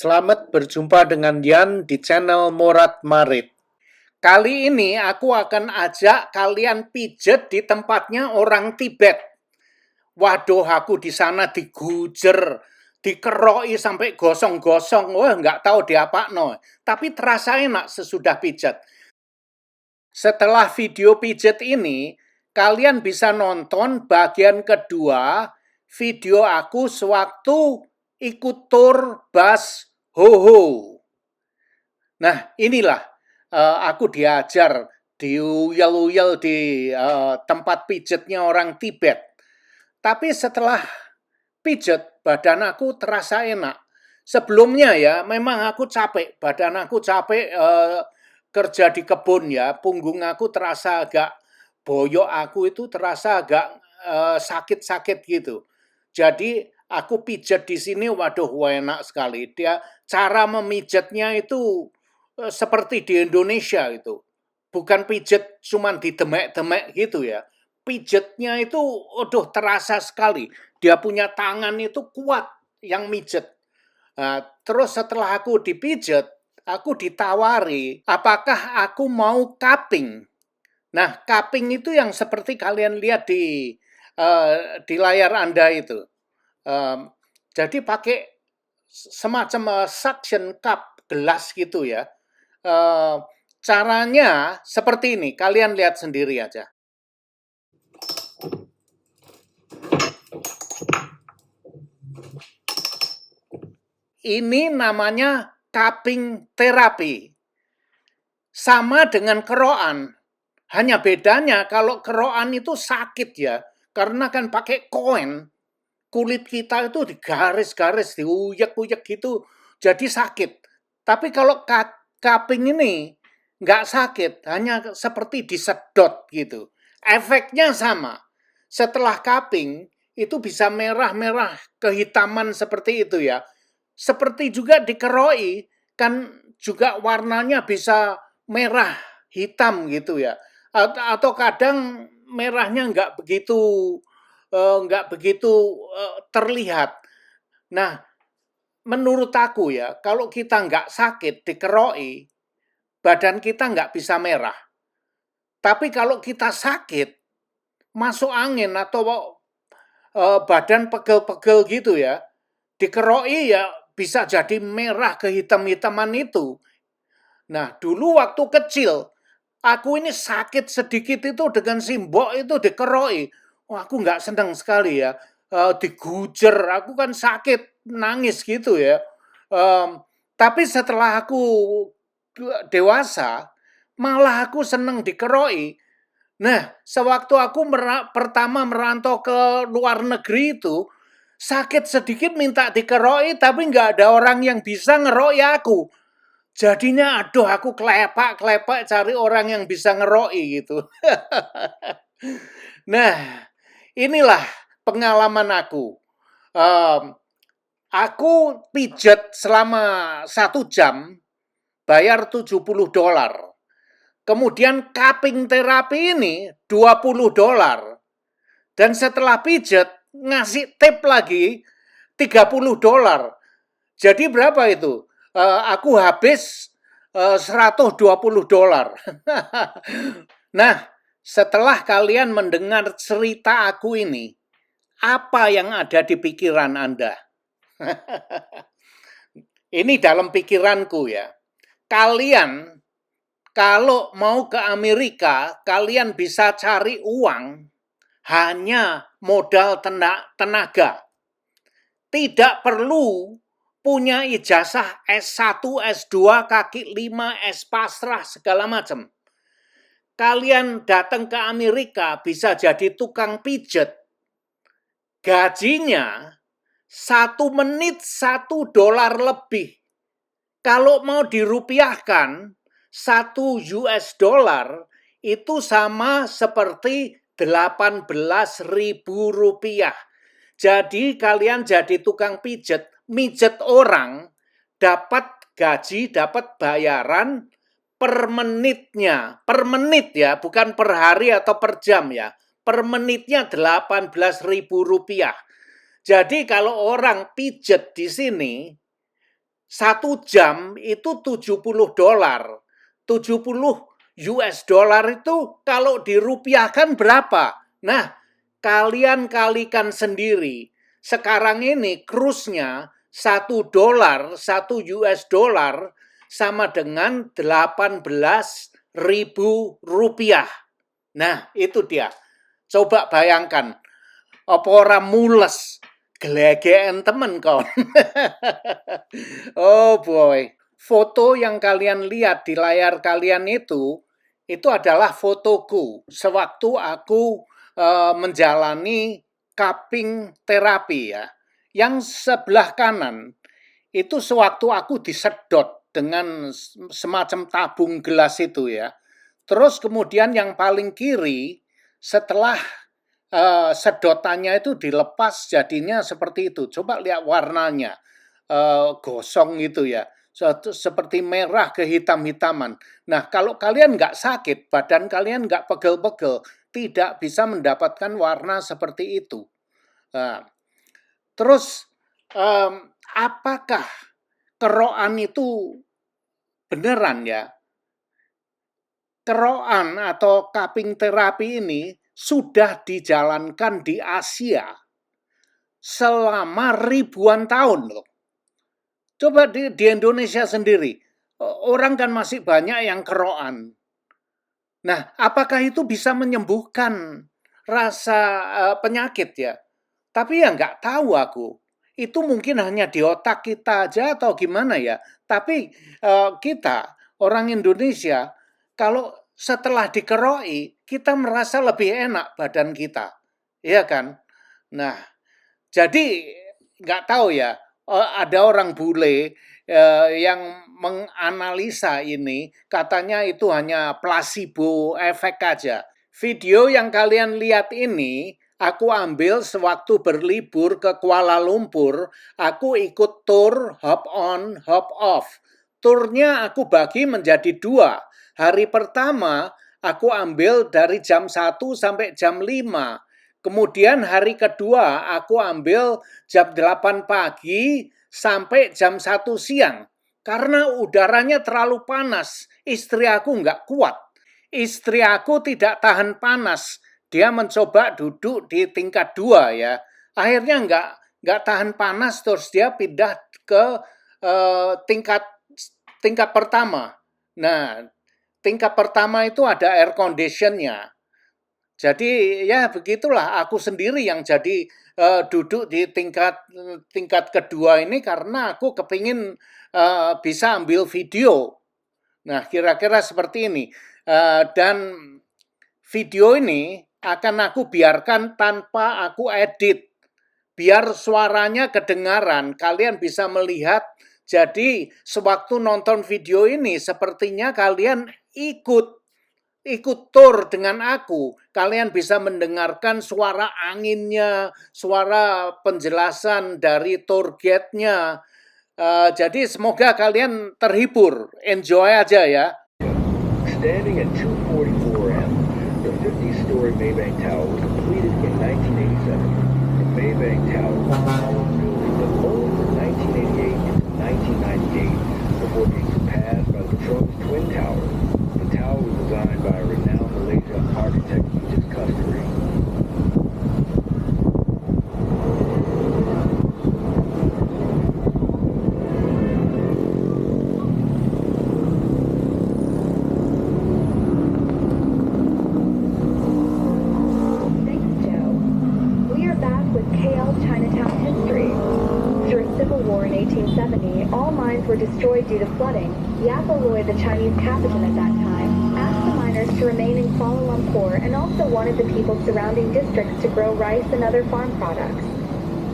Selamat berjumpa dengan Dian di channel Morat Marit. Kali ini aku akan ajak kalian pijet di tempatnya orang Tibet. Waduh, aku di sana digujer, dikeroi sampai gosong-gosong. Wah, nggak tahu diapakno. Tapi terasa enak sesudah pijet. Setelah video pijet ini, kalian bisa nonton bagian kedua video aku sewaktu ikut tur bus Hoho. Nah, inilah aku diajar diuyel-uyel di tempat pijetnya orang Tibet. Tapi setelah pijet, badan aku terasa enak. Sebelumnya ya, memang aku capek, badan aku capek kerja di kebun ya, punggung aku terasa agak boyok, aku itu terasa agak sakit-sakit gitu. Jadi aku pijet di sini, waduh, enak sekali. Dia cara memijatnya itu seperti di Indonesia itu. Bukan pijet cuman didemek-demek gitu ya. Pijetnya itu, aduh, terasa sekali. Dia punya tangan itu kuat yang mijet. Nah, terus setelah aku dipijet, aku ditawari, apakah aku mau cupping? Nah, cupping itu yang seperti kalian lihat di layar Anda itu. Jadi pakai semacam suction cup, gelas gitu ya. Caranya seperti ini, kalian lihat sendiri aja. Ini namanya cupping terapi. Sama dengan keroan. Hanya bedanya kalau keroan itu sakit ya. Karena kan pakai koin. Kulit kita itu digaris-garis, diuyek-uyek gitu. Jadi sakit. Tapi kalau cupping ini nggak sakit. Hanya seperti disedot gitu. Efeknya sama. Setelah cupping itu bisa merah-merah kehitaman seperti itu ya. Seperti juga dikeroi, kan juga warnanya bisa merah hitam gitu ya. Atau kadang merahnya nggak begitu terlihat. Nah, menurut aku ya, kalau kita nggak sakit dikeroi, badan kita nggak bisa merah. Tapi kalau kita sakit, masuk angin atau badan pegel-pegel gitu ya, dikeroi ya bisa jadi merah kehitam-hitaman itu. Nah, dulu waktu kecil, aku ini sakit sedikit itu dengan simbok itu dikeroi. Wah, aku nggak senang sekali ya. Digujer, aku kan sakit, nangis gitu ya. Tapi setelah aku dewasa, malah aku senang dikeroi. Nah, sewaktu aku pertama merantau ke luar negeri itu, sakit sedikit minta dikeroi, tapi nggak ada orang yang bisa ngeroi aku. Jadinya aduh aku klepak-klepak cari orang yang bisa ngeroi gitu. Nah, inilah pengalaman aku. Aku pijat selama 1 jam, bayar $70. Kemudian cupping terapi ini $20. Dan setelah pijat, ngasih tip lagi $30. Jadi berapa itu? Aku habis $120. Nah, setelah kalian mendengar cerita aku ini, apa yang ada di pikiran Anda? Ini dalam pikiranku ya. Kalian kalau mau ke Amerika, kalian bisa cari uang hanya modal tenaga. Tidak perlu punya ijazah S1, S2, kaki 5, S pasrah, segala macam. Kalian datang ke Amerika bisa jadi tukang pijet. Gajinya 1 menit $1 lebih. Kalau mau dirupiahkan, $1 itu sama seperti Rp18.000. Jadi kalian jadi tukang pijet, mijet orang, dapat gaji, dapat bayaran per menitnya. Per menit ya, bukan per hari atau per jam ya. Per menitnya Rp18.000. Jadi kalau orang pijet di sini, 1 jam itu $70. 70 US dollar itu kalau dirupiahkan berapa? Nah, kalian kalikan sendiri. Sekarang ini cruise-nya $1, 1 US dollar sama dengan 18.000 rupiah. Nah, itu dia. Coba bayangkan. Apa ora mules? Glegeken temen kon. Oh boy. Foto yang kalian lihat di layar kalian itu adalah fotoku sewaktu aku menjalani cupping terapi ya. Yang sebelah kanan itu sewaktu aku disedot dengan semacam tabung gelas itu ya. Terus kemudian yang paling kiri setelah sedotannya itu dilepas jadinya seperti itu. Coba lihat warnanya, gosong gitu ya. Seperti merah kehitam-hitaman. Nah, kalau kalian nggak sakit, badan kalian nggak pegel-pegel, tidak bisa mendapatkan warna seperti itu. Nah, terus, apakah kerokan itu beneran ya? Kerokan atau cupping terapi ini sudah dijalankan di Asia selama ribuan tahun loh. Coba di Indonesia sendiri, orang kan masih banyak yang kerokan. Nah, apakah itu bisa menyembuhkan rasa penyakit ya? Tapi ya nggak tahu aku. Itu mungkin hanya di otak kita aja atau gimana ya. Tapi kita, orang Indonesia, kalau setelah dikeroi, kita merasa lebih enak badan kita. Iya kan? Nah, jadi nggak tahu ya, ada orang bule yang menganalisa ini, katanya itu hanya placebo efek aja. Video yang kalian lihat ini, aku ambil sewaktu berlibur ke Kuala Lumpur, aku ikut tour hop on, hop off. Turnya aku bagi menjadi 2. Hari pertama, aku ambil dari jam 1 sampai jam 5. Kemudian hari kedua aku ambil jam 8 pagi sampai jam 1 siang. Karena udaranya terlalu panas, istri aku nggak kuat. Istri aku tidak tahan panas. Dia mencoba duduk di tingkat 2 ya. Akhirnya nggak tahan panas, terus dia pindah ke tingkat pertama. Nah, tingkat pertama itu ada air conditionnya. Jadi ya begitulah, aku sendiri yang jadi duduk di tingkat kedua ini karena aku kepingin bisa ambil video. Nah, kira-kira seperti ini. Dan video ini akan aku biarkan tanpa aku edit. Biar suaranya kedengaran, kalian bisa melihat. Jadi sewaktu nonton video ini sepertinya kalian ikut tour dengan aku. Kalian bisa mendengarkan suara anginnya, suara penjelasan dari tour guide-nya. Jadi semoga kalian terhibur. Enjoy aja ya. Standing at 2:44 a.m., the 50-story Maybank Tower was completed in 1987. The Maybank Tower was built from 1988 to 1998 before being surpassed by the Petronas Twin Towers. The tower was designed by a renowned Malaysian architect, Regis Kasturi. Were destroyed due to flooding. Yap Alloy, the Chinese captain at that time, asked the miners to remain in Kuala Lumpur and also wanted the people surrounding districts to grow rice and other farm products.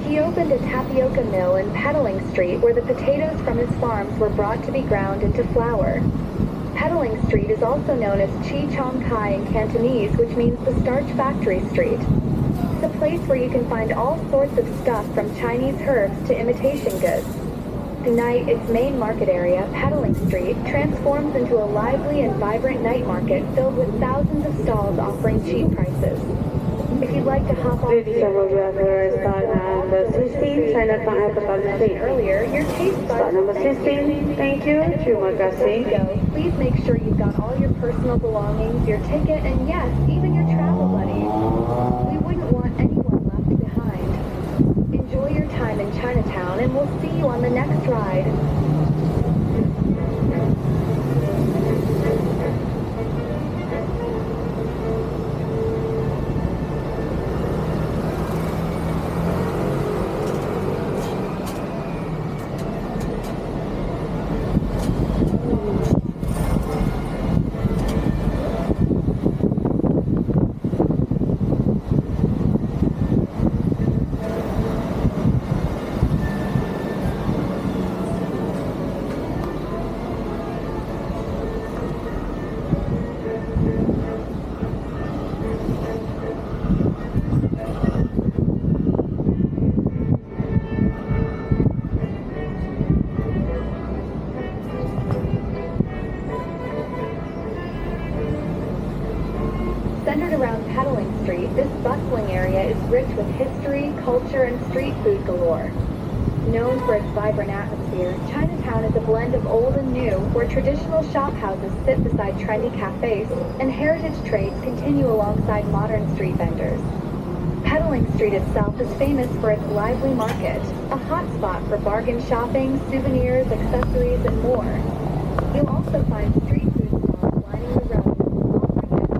He opened a tapioca mill in Pedaling Street where the potatoes from his farms were brought to be ground into flour. Pedaling Street is also known as Chi Chong Kai in Cantonese, which means the Starch Factory Street. It's a place where you can find all sorts of stuff from Chinese herbs to imitation goods. Tonight, its main market area, Pedaling Street, transforms into a lively and vibrant night market filled with thousands of stalls offering cheap prices. If you'd like to hop on Ladies and gentlemen, start number 16, Chinatown Hypercard State. earlier, your taste Start number 16, thank you, terima kasih. Please make sure you've got all your personal belongings, your ticket, and yes, even your travel buddies. We wouldn't want anyone left behind. Enjoy your time in Chinatown, and we'll see you on the next ride. Centered around Pedaling Street, this bustling area is rich with history, culture, and street food galore. Known for its vibrant atmosphere, Chinatown is a blend of old and new, where traditional shophouses sit beside trendy cafes, and heritage trades continue alongside modern street vendors. Pedaling Street itself is famous for its lively market, a hotspot for bargain shopping, souvenirs, accessories, and more. You'll also find street food stalls lining the road, offering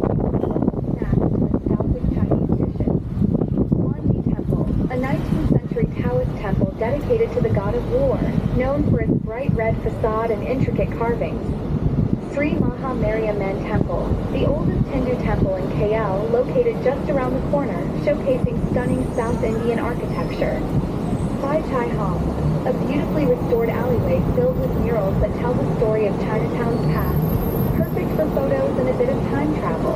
snacks and nostalgic Chinese dishes. Huangdi Temple, a 19th century Taoist temple dedicated to the god of war, known for its bright red facade and intricate carvings. Sri Maha Mariamman Temple, the oldest Hindu temple in KL, located just around the corner, showcasing stunning South Indian architecture. Phai Chai Hong, a beautifully restored alleyway filled with murals that tell the story of Chinatown's past, perfect for photos and a bit of time travel.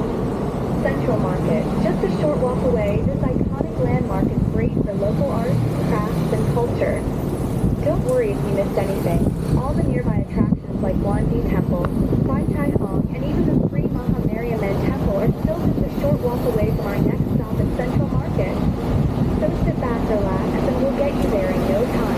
Central Market, just a short walk away, this iconic landmark is great for local arts, crafts, and culture. Don't worry if you missed anything. All the nearby attractions like Huangdi Temple, Phai Chai Hong, and even the Sri Maha Mariamman Temple are still just a short walk away from our next stop at Central Market. So sit back, relax, and we'll get you there in no time.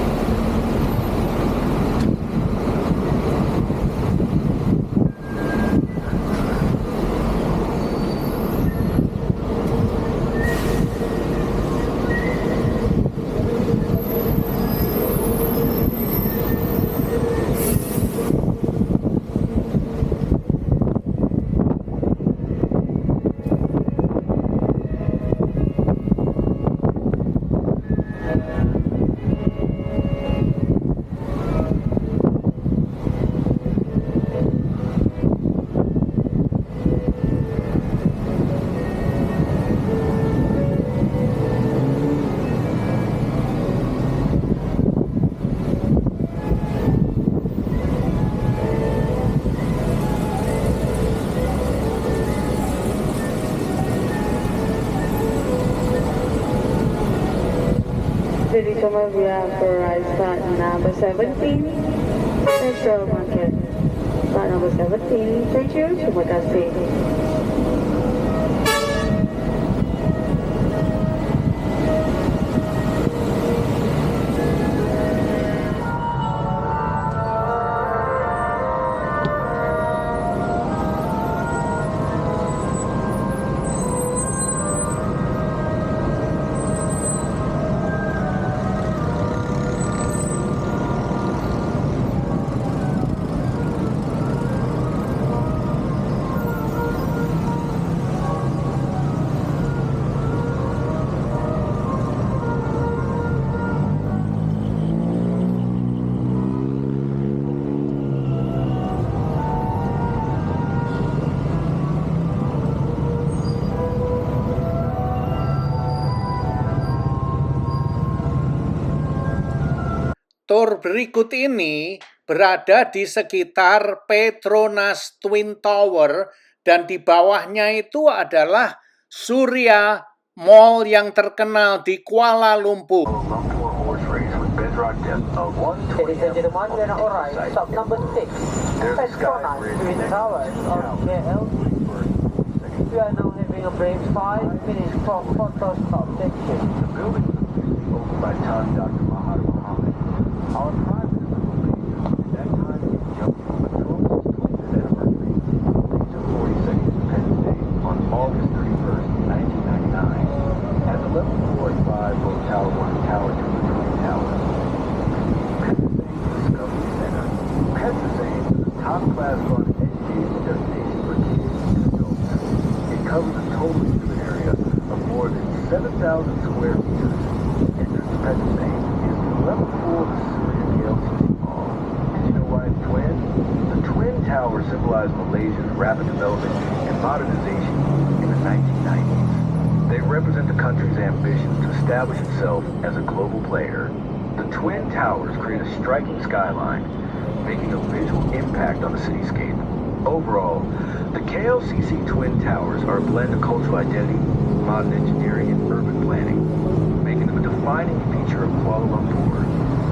Ladies and gentlemen, we have for ride start number 17, Central Market. Start number 17, thank you, terima kasih. Tur berikut ini berada di sekitar Petronas Twin Tower dan di bawahnya itu adalah Surya Mall yang terkenal di Kuala Lumpur. Ladies and gentlemen, we are now arrived. Stop number 6, Petronas Twin Towers of KL. We are now having boarding of Braves 5 minutes for photo stop. Thank you. The building was officially opened by Thani Dr. Mahathir Mohamad. Our Prime Minister Malaysia, at that time, jumped from the 25th anniversary, Malaysia 42nd Independence Day, on August 31st, 1999, at the level 4 and 5 both Tower 1 and Tower 2 of the Twin Towers. Discovery Center. Petrosain is a top-class fun educational destination for kids and adults. It covers a total exhibit area of more than 7,000 square meters. Entrance to Petrosain is the level 4 of the Surya KLCC Mall. Did you know why it's twin? The Twin Towers symbolize Malaysia's rapid development and modernization in the 1990s. They represent the country's ambition to establish itself as a global player. The Twin Towers create a striking skyline, making a visual impact on the cityscape. Overall, the KLCC Twin Towers are a blend of cultural identity, modern engineering, and urban planning, making them a defining feature of Kuala Lumpur.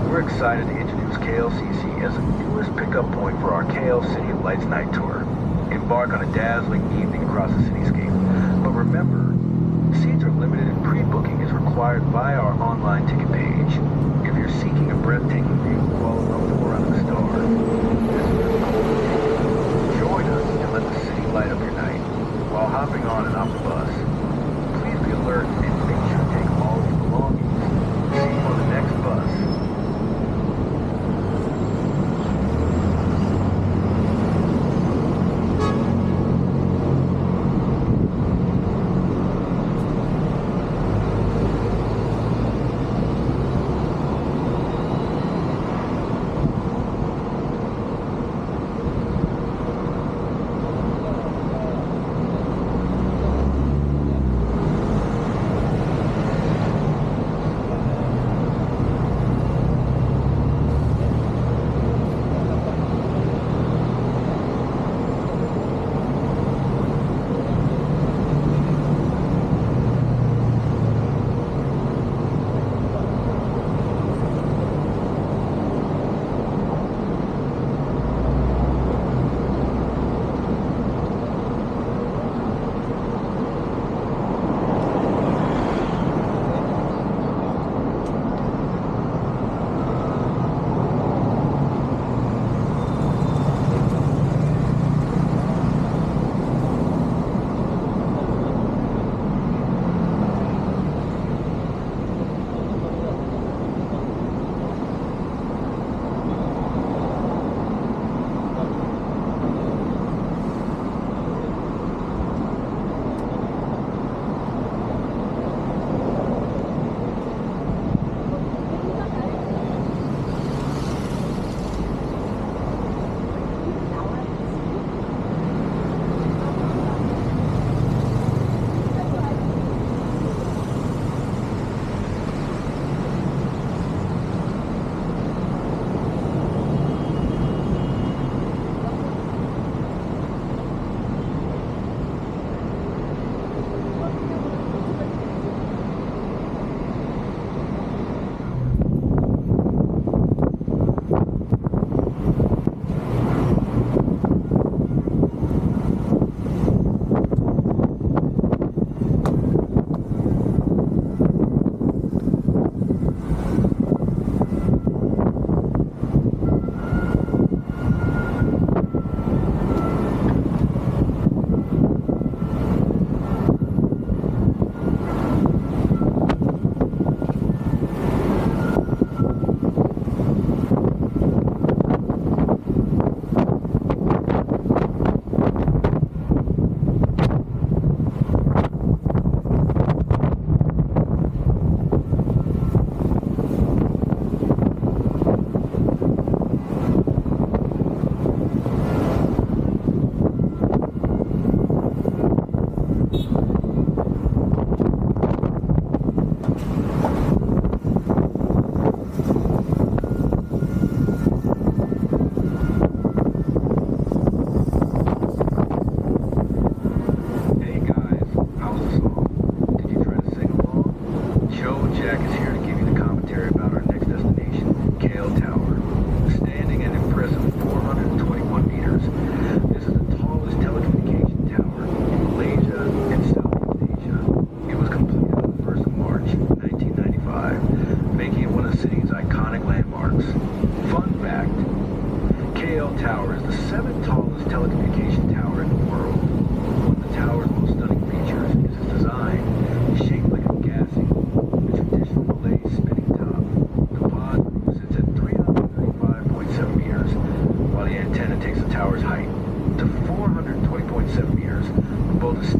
We're excited to introduce KLCC as the newest pickup point for our KL City of Lights Night Tour. Embark on a dazzling evening across the cityscape. But remember, seats are limited and pre-booking is required via our online ticket page. If you're seeking a breathtaking view of Kuala Lumpur under the stars, this is the golden ticket. Join us and let the city light up your night while hopping on and off the bus. Please be alert and make sure to take all your belongings. See you on the next bus.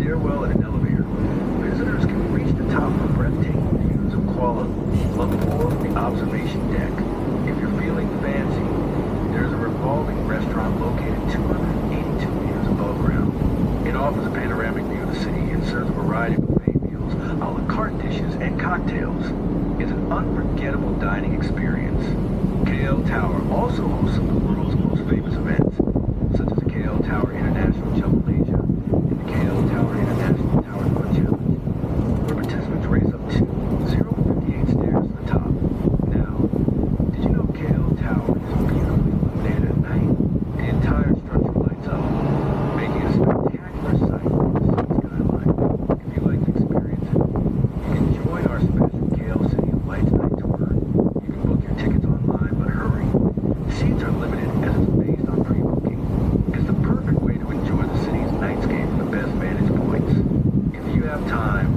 stairwell and an elevator, visitors can reach the top for breathtaking views of Kuala Lumpur, the observation deck. If you're feeling fancy, there's a revolving restaurant located 282 meters above ground. It offers a panoramic view of the city and serves a variety of buffet meals, a la carte dishes, and cocktails. It's an unforgettable dining experience. KL Tower also hosts some of the world's most famous events, such as the KL Tower International Jump Malaysia and the KL Tower International Tower Run Challenge, where participants race up to 058 stairs to the top. Now, did you know KL Tower is beautifully illuminated at night? The entire structure lights up, making it a spectacular sight of the city skyline. If you like to experience it, you can join our special KL City of Lights Night Tour. You can book your tickets online, but hurry. Seats are limited as it's based on pre-booking. It's the perfect way to enjoy the city's nightscape from the best vantage points. If you have time,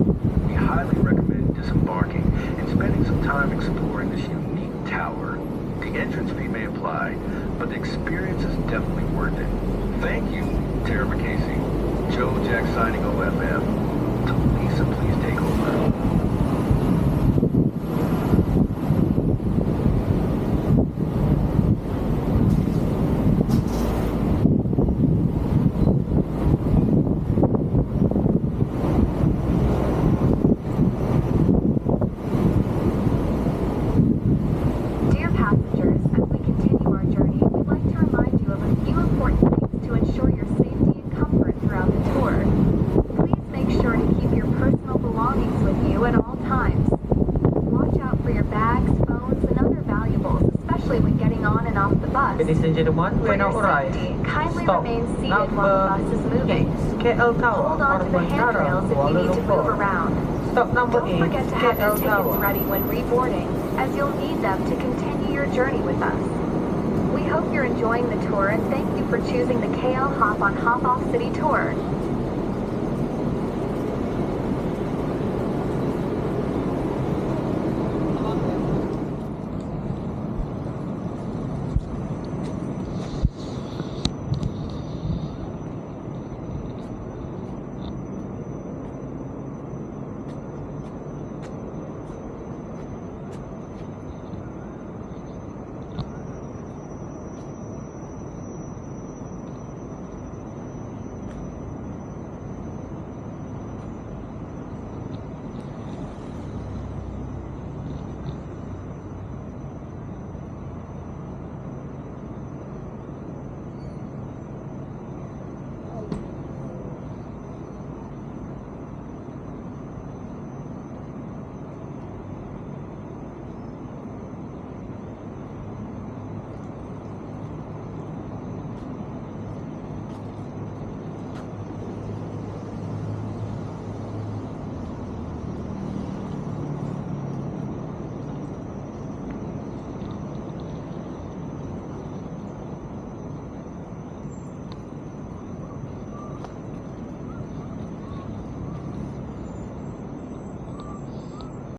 we highly recommend disembarking and spending some time exploring this unique tower. The entrance fee may apply, but the experience is definitely worth it. Thank you, Tara McCasey. Joe Jack signing OFM. To Lisa, please take over. Dear passengers, as we continue our journey, we'd like to remind you of a few important things to ensure your safety and comfort throughout the tour. Please make sure to keep your personal belongings with you at all times. Watch out for your bags, phones, and other valuables, especially when getting on and off the bus. Ladies and gentlemen, we For are now your arrived. safety, kindly Stop. remain seated while the bus is moving. 8, KL Tower, Hold on to the handrails if you need to move around. Stop number Don't 8, forget to have your KL tickets Tower. ready when reboarding, as you'll need them to continue your journey with us. We hope you're enjoying the tour and thank you for choosing the KL Hop on Hop Off City Tour.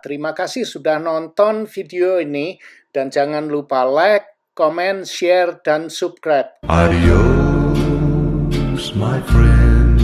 Terima kasih sudah nonton video ini dan jangan lupa like, comment, share, dan subscribe. Adios, my friend.